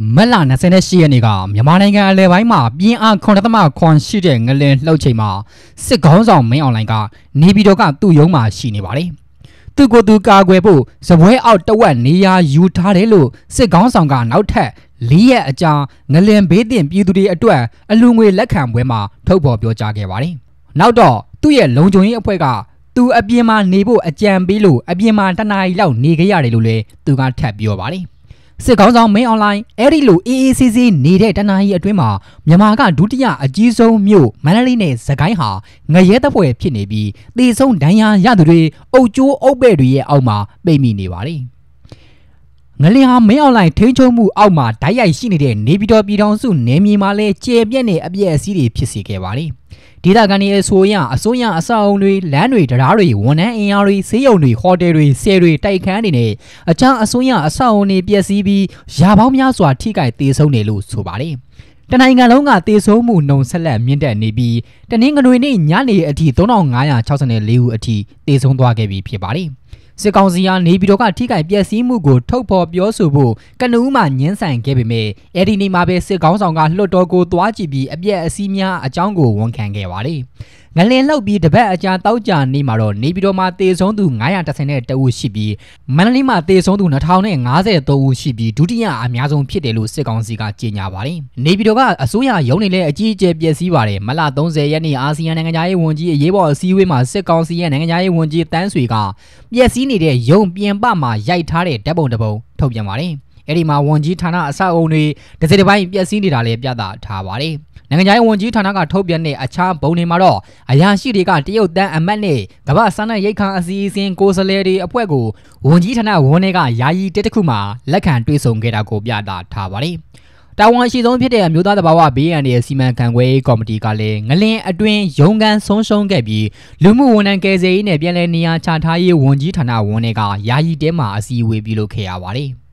မလ28ရက်နေ့ကမြန်မာနိုင်ငံအလဲပိုင်းမှာပြင်းအား9.7ရှိတဲ့ငလင်လှုပ်ချိန်မှာစစ်ခေါင်းဆောင်မင်းအောင်လှိုင်ကနေပြည်တော်ကသူ့ရုံးမှာရှိနေပါတယ်။သူ့ကိုယ်သူကာကွယ်ဖို့စပွဲအောက်တဝက်နေရာယူထားတယ်လို့စစ်ခေါင်းဆောင်ကနောက်ထပ်4ရက်အကြာငလင်ဘေးတင်ပြည်သူတွေအတွက်အလူငွေလက်ခံပွဲမှာထုတ်ဖော်ပြောကြားခဲ့ပါတယ်။နောက်တော့သူ့ရဲ့လုံခြုံရေးအဖွဲ့ကသူအပြင်မှာနေဖို့အကြံပေးလို့အပြင်မှာတနားရီလောက်နေခဲ့ရတယ်လို့လည်းသူကထပ်ပြောပါတယ်။စစ်ကောင်ဆောင်မင်းအွန်လိုင်းအဲ့ဒီလိုအေးအေးဆေးဆေးနေတဲ့တနားရီအတွင်းမှာမြန်မာကဒုတိယအကြီးဆုံးမြို့မန္တလေးနဲ့စကိုင်းဟာငရဲတပ်ဖွဲ့ဖြစ်နေပြီးတေဆုံးဒဏ်ရာရသူတွေအုပ်ကျိုးအုပ်ပဲ့တွေရဲ့အောက်မှာပိတ်မိနေပါတယ်။ငလင်ဟာမင်းအွန်လိုင်းထိန်းချုပ်မှုအောက်မှာဓာတ်ရိုက်ရှိနေတဲ့နေပြည်တော်ပြည်ထောင်စုနယ်မြေမှာလည်းကျေပြက်နေအပြည့်အစည်းတွေဖြစ်စေခဲ့ပါတယ်။ဒေသခံတွေအစိုးရအဆောက်အုံတွေလမ်းတွေတရားတွေဝန်ထမ်းအင်အားတွေဆေးရုံတွေဟိုတယ်တွေဆယ်တွေတိုက်ခန်းတွေနဲ့အခြားအဆောက်အုံတွေပျက်စီးပြီးရာပေါင်းများစွာထိခိုက်ဒေဆုံးတယ်လို့ဆိုပါတယ်။တနိုင်ငံလုံးကဒေဆုံးမှုနှုန်းဆက်လက်မြင့်တက်နေပြီးတနင်္ဂနွေနေ့ညနေအထိ3564ဦးအထိဒေဆုံးသွားခဲ့ပြီဖြစ်ပါတယ်။စစ်ကောင်စီကနေပြည်တော်ကထိခိုက်ပျက်စီးမှုကိုထုတ်ဖော်ပြောဆိုဖို့ကနဦးမှညှင်းဆန်ခဲ့ပေမဲ့အဲ့ဒီနေ့မှာပဲစစ်ကောင်ဆောင်ကလွှတ်တော်ကိုသွားကြည့်ပြီးအပြည့်အစည်းများအကြောင်းကိုဝန်ခံခဲ့ပါတယ်။ငလင်လှုပ်ပြီးတပတ်အကြာတောက်ကြနေမှာတော့နေပြည်တော်မှာတေဆုံးသူ912ဦးရှိပြီးမန္တလေးမှာတေဆုံးသူ2053ဦးရှိပြီးဒုတိယအများဆုံးဖြစ်တယ်လို့စစ်ကောင်စီကကြေညာပါတယ်။နေပြည်တော်ကအစိုးရရုံးနေလဲအကြီးအကျယ်ပျက်စီးပါတယ်။မလ30ရက်နေ့အာဆီယံနိုင်ငံသားရေးဝန်ကြီးအရေးပေါ်အစည်းအဝေးမှာစစ်ကောင်စီရဲ့နိုင်ငံသားရေးဝန်ကြီးတန်းဆွေကပျက်စီးနေတဲ့ရုံပြင်ပမှာရိုက်ထားတဲ့ဓာတ်ပုံတစ်ပုံထုတ်ပြန်ပါတယ်။အဲ့ဒီမှာဝန်ကြီးဌာနအဆောက်အုံတွေတစ်စိတ်တစ်ပိုင်းပျက်စီးနေတာလည်းပြသထားပါတယ်။နိုင်ငံခြားရေးဝန်ကြီးဌာနကထုတ်ပြန်တဲ့အခြားဘုံတွေမှာတော့အရာရှိတွေကတရုတ်တန်းအမတ်နဲ့ကမ္ဘာစားနပ်ရိက္ခာအစီအစဉ်ကိုယ်စားလှယ်တွေအဖွဲ့ကိုဝန်ကြီးဌာနဝန်တွေကယာယီတက်တစ်ခုမှာလက်ခံတွေ့ဆုံခဲ့တာကိုပြသထားပါတယ်။တာဝန်ရှိဆုံးဖြစ်တဲ့အမျိုးသားသဘာဝဘေးအန္တရာယ်စီမံခန့်ခွဲရေးကော်မတီကလည်းငလင်အတွင်းရုံးခန်းဆုံးရှုံးခဲ့ပြီးလူမှုဝန်ထမ်းကယ်ဆယ်ရေးနဲ့ပြည်내နေရာချထားရေးဝန်ကြီးဌာနဝန်တွေကယာယီတဲမှာအစည်းအဝေးပြုလုပ်ခဲ့ရပါတယ်။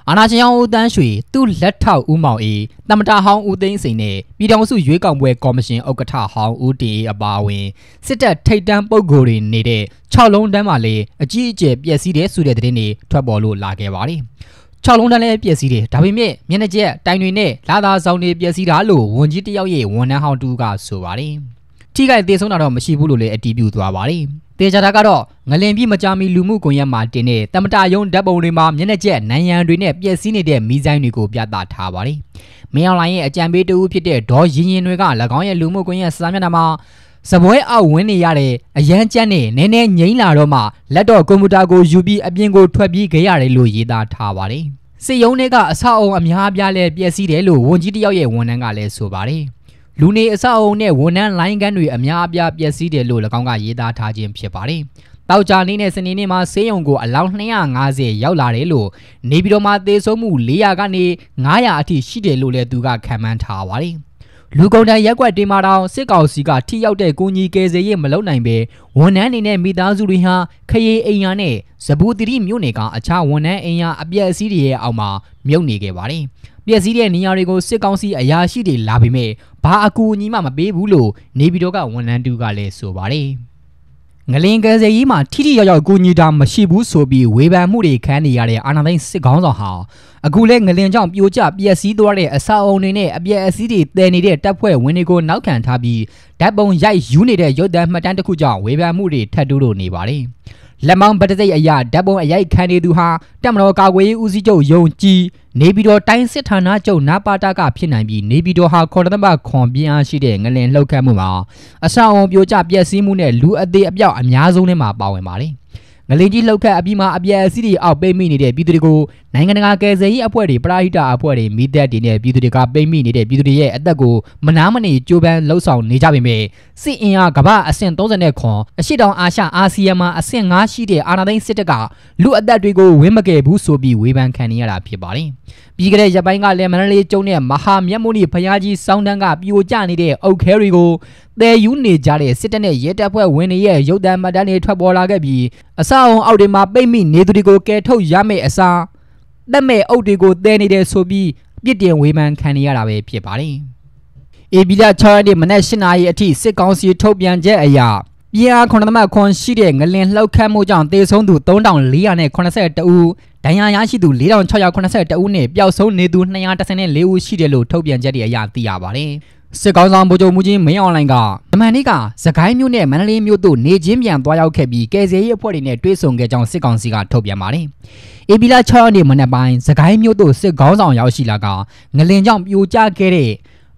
အာဏာရှင်ဦးတန်းရွှေသူ့လက်ထောက်ဦးမောင်အေးတမတာဟောင်းဦးသိန်းစိန်နဲ့ပြည်ထောင်စုရွေးကောက်ပွဲကော်မရှင်ဥက္ကဋ္ဌဟောင်းဦးတင်အေးအပါအဝင်စစ်တပ်ထိပ်တန်းပုဂ္ဂိုလ်တွေနေတဲ့6လုံးတန်းမှာလည်းအကြီးအကျယ်ပျက်စီးတဲ့ဆိုတဲ့သတင်းတွေထွက်ပေါ်လို့လာခဲ့ပါတယ်။6လုံးတန်းလည်းပျက်စီးတယ်ဒါပေမဲ့မျက်နှာကျက်တိုင်တွေနဲ့လာသာဆောင်တွေပျက်စီးတာလို့ဝန်ကြီးတယောက်ရဲ့ဝန်ထမ်းဟောင်းတူကဆိုပါတယ်။ထိခိုက်ဒေဆုံးတာတော့မရှိဘူးလို့လည်းအတည်ပြုသွားပါတယ်။တေချာတာကတော့ငလင်ပြီးမကြမီလူမှုကွန်ရက်မှာတင်တဲ့တမတာယုံဓာတ်ပုံတွေမှာမျက်နှာကျက်နိုင်ရန်တွေနဲ့ပျက်စီးနေတဲ့မီးဆိုင်တွေကိုပြသထားပါတယ်။မင်းအောင်လှိုင်ရဲ့အကြံပေးတဦးဖြစ်တဲ့ဒေါ်ရင်ရင်တွေက၎င်းရဲ့လူမှုကွန်ရက်စာမျက်နှာမှာစပွဲအောက်ဝင်နေရတဲ့အရန်ကျန်းနဲ့နည်းနည်းငိမ့်လာတော့မှလက်တော့ကွန်ပျူတာကိုယူပြီးအပြင်ကိုထွက်ပြီးခဲ့ရတယ်လို့ရေးသားထားပါတယ်။စစ်ရုံးတွေကအဆောက်အုံအများအပြားလည်းပျက်စီးတယ်လို့ဝန်ကြီးတယောက်ရဲ့ဝန်ထမ်းကလည်းဆိုပါတယ်။လူနေအဆောက်အုံနဲ့ဝန်ထမ်းလိုင်းကန်းတွေအများအပြားပျက်စီးတယ်လို့၎င်းကရေးသားထားခြင်းဖြစ်ပါတယ်။တောက်ကြနေ့နဲ့စနေနေ့မှာဆေးရုံကိုအလောင်း250ရောက်လာတယ်လို့နေပြည်တော်မှာသေဆုံးမှု400ကနေ900အထိရှိတယ်လို့လည်းသူကခန့်မှန်းထားပါတယ်။လူကုန်တန်းရက်ကွက်တင်မာတောင်စစ်ကောင်စီကထိရောက်တဲ့ကိုကြီးကယ်ဆယ်ရေးမလုပ်နိုင်ပဲဝန်ထမ်းတွေနဲ့မိသားစုတွေဟာခရီးအိမ်ယာနဲ့ဇဘူတိရိမြို့နယ်ကအခြားဝန်ထမ်းအိမ်ယာအပျက်အစီးတွေရဲ့အောက်မှာမြုပ်နေခဲ့ပါတယ်။ပျက်စီးတဲ့နေရာတွေကိုစစ်ကောင်စီအရာရှိတွေလာပေမဲ့ဘာအကူအညီမှမပေးဘူးလို့နေပြည်တော်ကဝန်ထမ်းတူကလည်းဆိုပါတယ်။ငလင်ကယ်ဆယ်ရေးမှာထိထိရောက်ရောက်ကူညီတာမရှိဘူးဆိုပြီးဝေဖန်မှုတွေခံနေရတဲ့အာဏာသိမ်းစစ်ကောင်ဆောင်ဟာအခုလဲငလင်ကြောင့်ပြိုကျပျက်စီးသွားတဲ့အဆောက်အုံတွေနဲ့အပျက်အစီးတွေတည်နေတဲ့တပ်ဖွဲ့ဝင်တွေကိုနောက်ခံထားပြီးဓာတ်ပုံရိုက်ယူနေတဲ့ရုပ်သံမှတ်တမ်းတစ်ခုကြောင့်ဝေဖန်မှုတွေထပ်တိုးလို့နေပါတယ်။လက်မောင်းဗတ္တစိတ်အရာဓာတ်ပုံအရိုက်ခံနေသူဟာတပ်မတော်ကာကွယ်ရေးဦးစီးချုပ်ယုံကြည်နေပြည်တော်တိုင်းစစ်ဌာနချုပ်နပါတကဖြစ်နိုင်ပြီးနေပြည်တော်ဟာခေါ်တဲ့ခွန်ပြင်းအားရှိတဲ့ငလင်လှုပ်ခတ်မှုမှာအဆောက်အုံပြိုကျပျက်စီးမှုနဲ့လူအသေးအပြောက်အများဆုံးထဲမှာပါဝင်ပါတယ်။ငလင်ကြီးလှုပ်ခတ်အပြီးမှာအပျက်အစီးတွေအောက်ပိတ်မိနေတဲ့ပြည်သူတွေကိုနိုင်ငံတကာကယ်ဆယ်ရေးအဖွဲ့တွေပရာဟိတအဖွဲ့တွေမိသက်တွေနဲ့ပြည်သူတွေကပိတ်မိနေတဲ့ပြည်သူတွေရဲ့အသက်ကိုမနာမနေကြိုးပမ်းလှုပ်ဆောင်နေကြပေမဲ့စစ်အင်အားကမ္ဘာအဆင့်30ခွန်အရှိတောင်အာရှအာဆီယံမှာအဆင့်5ရှိတဲ့အာဏာသိမ်းစစ်တပ်ကလူအသက်တွေကိုဝင်းမကယ်ဘူးဆိုပြီးဝေဖန်ခံနေရတာဖြစ်ပါတယ်။ပြီးကြတဲ့ရက်ပိုင်းကလည်းမန္တလေးကျုံနဲ့မဟာမြတ်မုနိဘုရားကြီးစောင်းတန်းကပြိုကျနေတဲ့အုတ်ခဲတွေကိုတည်ယူနေကြတဲ့စစ်တပ်နဲ့ရဲတပ်ဖွဲ့ဝင်တွေရဲ့ရုပ်သံမှတ်တမ်းတွေထွက်ပေါ်လာခဲ့ပြီးအဆောက်အုံအောက်တွေမှာပိတ်မိနေသူတွေကိုကယ်ထုတ်ရမယ့်အစားတက်မဲ့အုပ်တွေကိုတည်နေတယ်ဆိုပြီးပြစ်တင်ဝေဖန်ခံနေရတာပဲဖြစ်ပါတယ်။ဧပြီလ6ရက်နေ့မနက်8:00နာရီအထိစစ်ကောင်စီထုတ်ပြန်ချက်အရ ပြာခွန်သမခွန်ရှိတဲ့ငလင်လှုပ်ခတ်မှုကြောင့်သေဆုံးသူ3482ဦးဒဏ်ရာရရှိသူ4682ဦးနဲ့ပျောက်ဆုံးနေသူ214ဦးရှိတယ်လို့ထုတ်ပြန်ချက်တွေအရသိရပါတယ်စစ်ကောင်ဆောင်ဗိုလ်ချုပ်မှုကြီးမင်းအောင်လှိုင်ကဂျမန်နေ့ကစကိုင်းမြို့နဲ့မန္တလေးမြို့တို့နေချင်းပြန်သွားရောက်ခဲ့ပြီးကယ်ဆယ်ရေးအဖွဲ့တွေနဲ့တွေ့ဆုံခဲ့ကြောင်းစစ်ကောင်စီကထုတ်ပြန်ပါတယ်။ဧပြီလ6ရက်နေ့မနက်ပိုင်းစကိုင်းမြို့တို့စစ်ကောင်ဆောင်ရောက်ရှိလာကငလင်ကြောင့်ပြိုကျခဲ့တဲ့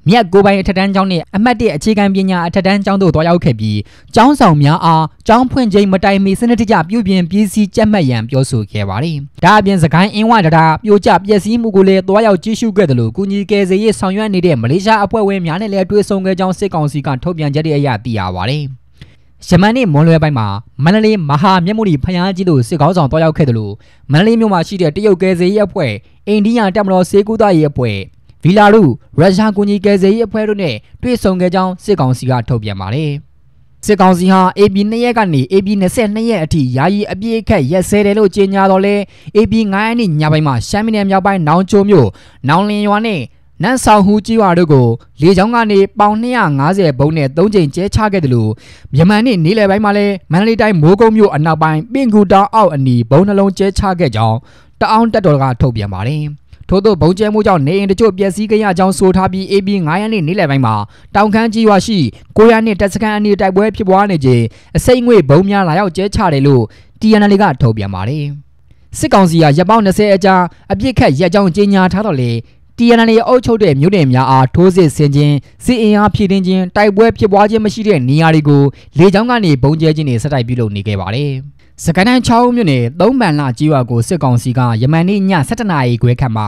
မြက်ကိုပိုင်အထက်တန်းကျောင်းနဲ့အမှတ်1အခြေခံပညာအထက်တန်းကျောင်းတို့တွားရောက်ခဲ့ပြီးကျောင်းဆောင်များအားကျောင်းဖွင့်ချိန်မတိုင်မီစနစ်တကျပြုပြင်ပြည်စည်းကြက်မှတ်ရန်ပြောဆိုခဲ့ပါတယ်။ဒါအပြင်စကိုင်းအင်းဝတရားပြိုကျပျက်စီးမှုကိုလည်းတွားရောက်ကြည့်ရှုခဲ့တယ်လို့ကုညီကယ်ဆယ်ရေးဆောင်ရွက်နေတဲ့မလေးရှားအဖွဲ့ဝင်များနဲ့လည်းတွေ့ဆုံခဲ့ကြောင်းစစ်ကောင်စီကထုတ်ပြန်ချက်တွေအရသိရပါတယ်။ယမန်နေ့မွန်လွယ်ပိုင်းမှာမန္တလေးမဟာမြတ်မုနီဖျားကြီးတို့စစ်ကောင်ဆောင်တွားရောက်ခဲ့တယ်လို့မန္တလေးမြို့မှာရှိတဲ့တရုတ်ကယ်ဆယ်ရေးအဖွဲ့အိန္ဒိယတပ်မတော်စေကူသားရေးအဖွဲ့ဗီလာရုရုရှားကူညီကယ်ဆယ်ရေးအဖွဲ့တို့နဲ့တွေ့ဆုံခဲ့ကြောင်းစစ်ကောင်စီကထုတ်ပြန်ပါတယ်။စစ်ကောင်စီဟာ AB 2ရက်ကနေ AB 22ရက်အထိယာယီအပြည့်အခက်ရက်စဲတယ်လို့ကြေညာတော့လဲ AB 9ရက်နေ့ညပိုင်းမှာရှမ်းပြည်နယ်မြောက်ပိုင်းနောင်ချိုမြို့နောင်လင်းရွာနဲ့နန်းဆောင်ဟူကြီးရွာတို့ကိုလေကြောင်းကနေပေါင်250ဘုံနဲ့3ကြိမ်ကျဲချခဲ့တယ်လို့မြန်မာနေ့နေ့လယ်ပိုင်းမှာလဲမန္တလေးတိုင်းမိုးကုတ်မြို့အနောက်ပိုင်းပင်ကူတောင်အောက်အနီးဘုံနှလုံးကျဲချခဲ့ကြောင်းတအောင်းတပ်တော်ကထုတ်ပြန်ပါတယ်။ထို့သောဘုံကျဲမှုကြောင့်နေအိမ်တချို့ပျက်စီးခဲ့ရကြောင်းဆိုထားပြီး AB 9ရက်နေ့နေ့လယ်ပိုင်းမှာတောင်ခမ်းကြီးရွာရှိ900နှစ်တပ်စခန်းအနီးတိုက်ပွဲဖြစ်ပွားနေခြင်းအစိမ့်ငွေဘုံများလာရောက်ကျဲချတယ်လို့ TNL ကထုတ်ပြန်ပါတယ်။စစ်ကောင်စီကရပ်ပေါင်း20အကြာအပြစ်ခတ်ရက်ကြောင်းကြေညာထားတော့လေTNL အုပ်ချုပ်တဲ့မြို့နယ်များအားထိုးစစ်ဆင်ခြင်းစစ်အင်အားဖြည့်တင်းခြင်းတိုက်ပွဲဖြစ်ပွားခြင်းမရှိတဲ့နေရာတွေကိုလေကြောင်းကနေဘုံကျဲခြင်းတွေဆက်တိုက်ပြုလုပ်နေခဲ့ပါတယ်။စကိုင်းတိုင်း6မြို့နယ်3ပန်လကြီးရွာကိုစစ်ကောင်စီကယမန်နေ့ည7:00နာရီခွဲခန့်မှာ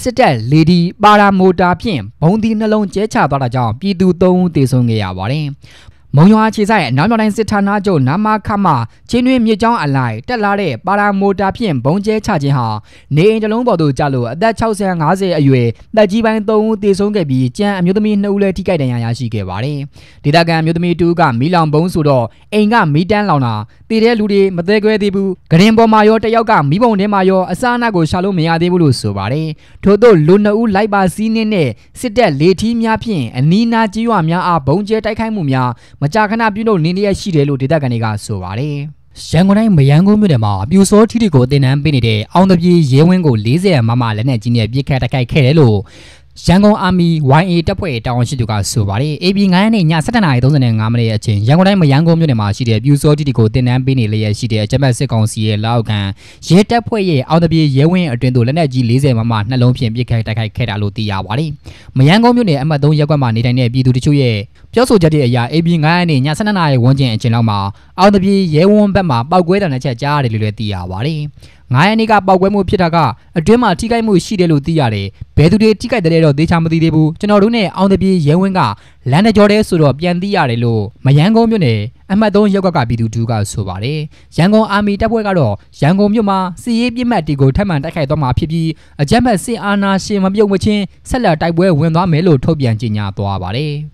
စစ်တပ်လေဒီပါရာမိုတာဖြင့်ဘုံဒီနှလုံးကျဲချသွားတာကြောင့်ပြည်သူ3ဦးသေဆုံးခဲ့ရပါတယ်။မုံရွာခြေဆိုင်အနောက်မြောက်တိုင်းစစ်ဌာနချုပ်နာမခမချင်းတွင်မြေကျောင်းအလိုက်တက်လာတဲ့ပါရာမိုတာဖြင့်ဘုံကျဲချခြင်းဟာနေအိမ်တစ်လုံးပေါ်သို့ကျလို့အသက်60-50အရွယ်တက်ကြီးပိုင်း3ဦးသေဆုံးခဲ့ပြီးကျန်အမျိုးသမီး2ဦးလည်းထိခိုက်ဒဏ်ရာရရှိခဲ့ပါတယ်။ဒေသခံအမျိုးသမီး2ဦးကမီးလောင်ဘုံဆိုတော့အိမ်ကမီးတန်းလောင်တာတည်တဲ့လူတွေမသေးခွဲသေးဘူး။ဂရင်ပေါ်မှာရောတယောက်ကမီးပုံထဲမှာရောအစားအနပ်ကိုရှာလို့မရသေးဘူးလို့ဆိုပါတယ်။ထို့သောလူ2ဦးလိုက်ပါစီးနှင်းနဲ့စစ်တပ်လေထီးများဖြင့်အနီးနားကြီးရွာများအားဘုံကျဲတိုက်ခိုက်မှုများမကြာခဏပြုလုပ်နေရရှိတယ်လို့ဒေသခံတွေကဆိုပါတယ်။ရန်ကုန်တိုင်းမယန်းကုန်းမြို့နယ်မှာအပြူစောထီတွေကိုတင်နန်းပေးနေတဲ့အောင်တပြေရဲဝင်းကို40မမလက်နက်ကြီးနဲ့ပစ်ခတ်တိုက်ခိုက်ခဲ့တယ်လို့ရန်ကုန်အာမီ YA တပ်ဖွဲ့တာဝန်ရှိသူကဆိုပါတယ်။ AB 9ရက်နေ့ည7:35မိနစ်အချိန်ရန်ကုန်တိုင်းမယန်းကုန်းမြို့နယ်မှာရှိတဲ့ပြူစောထီတွေကိုတင်နန်းပေးနေလျက်ရှိတဲ့အကြမ်းဖက်စစ်ကောင်စီရဲ့လက်အောက်ခံရဲတပ်ဖွဲ့ရဲ့အောင်တပြေရဲဝင်းအတွင်းသို့လက်နက်ကြီး40မမနှလုံးဖြင့်ပစ်ခတ်တိုက်ခိုက်ခဲ့တာလို့သိရပါတယ်။မယန်းကုန်းမြို့နယ်အမှတ်3ရပ်ကွက်မှာနေထိုင်တဲ့ပြည်သူတို့ရဲ့ပြောဆိုချက်တွေအရ AB 9ရက်နေ့ည7:00နာရီဝန်းကျင်အချိန်လောက်မှာအောင်တပြေရဲဝန်းဘက်မှာပောက်ကွဲတဲ့ချက်ကြားရတယ်လို့လည်းသိရပါတယ်။9ရက်နေ့ကပောက်ကွဲမှုဖြစ်တာကအတွင်းမှာထိခိုက်မှုရှိတယ်လို့သိရတယ်။ဘယ်သူတွေထိခိုက်တယ်တော့သေချာမသိသေးဘူး။ကျွန်တော်တို့နဲ့အောင်တပြေရဲဝင်းကလမ်းတကြောတဲ့ဆိုတော့ပြန်သိရတယ်လို့မယန်းကုန်းမြို့နယ်အမှတ်3ရပ်ကွက်ကပြည်သူ2ကဆိုပါတယ်။ရန်ကုန်အာမီတပ်ဖွဲ့ကတော့ရန်ကုန်မြို့မှာစစ်ရေးပြစ်မှတ်တွေကိုထပ်မံတိုက်ခိုက်သွားမှာဖြစ်ပြီးအကြမ်းဖက်စစ်အာဏာရှင်မပြုတ်မချင်းဆက်လက်တိုက်ပွဲဝင်သွားမယ်လို့ထုတ်ပြန်ကြေညာသွားပါတယ်။